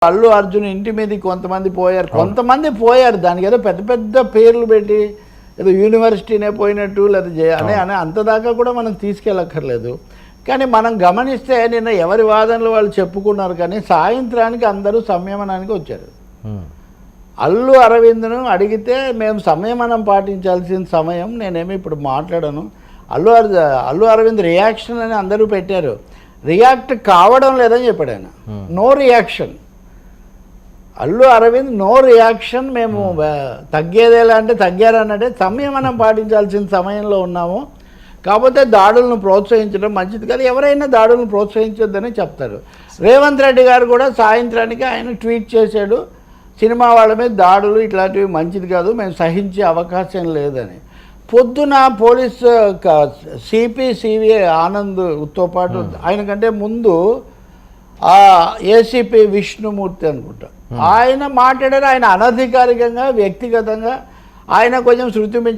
అల్లు అర్జున్ ఇంటి మీద కొంతమంది పోయారు దానికి ఏదో పెద్ద పెద్ద పేర్లు పెట్టి ఏదో యూనివర్సిటీనే పోయినట్టు లేదా అని అంతదాకా కూడా మనం తీసుకెళ్ళక్కర్లేదు. కానీ మనం గమనిస్తే నిన్న ఎవరి వాదనలు వాళ్ళు చెప్పుకున్నారు, కానీ సాయంత్రానికి అందరూ సంయమనానికి వచ్చారు. అల్లు అరవింద్ను అడిగితే మేము సంయమనం పాటించాల్సిన సమయం, నేనేమి ఇప్పుడు మాట్లాడను, అల్లు అరవింద్ రియాక్షన్ అని అందరూ పెట్టారు, రియాక్ట్ కావడం లేదని చెప్పాడు ఆయన. No reaction, Allu Aravind no reaction, మేము తగ్గేదేలా అంటే తగ్గారన్నట్టే, సంయమనం పాటించాల్సిన సమయంలో ఉన్నాము. కాకపోతే దాడులను ప్రోత్సహించడం మంచిది కాదు, ఎవరైనా దాడులను ప్రోత్సహించొద్దని చెప్తారు. రేవంత్ రెడ్డి గారు కూడా సాయంత్రానికి ఆయన ట్వీట్ చేశాడు, సినిమా వాళ్ళ మీద దాడులు ఇట్లాంటివి మంచిది కాదు, మేము సహించే అవకాశం లేదని. పొద్దున పోలీస్ సిపి ఆనంద్తో పాటు ఆయన కంటే ముందు ఏసీపీ విష్ణుమూర్తి అనుకుంటా ఆయన మాట్లాడారు. ఆయన అనధికారికంగా వ్యక్తిగతంగా ఆయన కొంచెం శృతి మించిన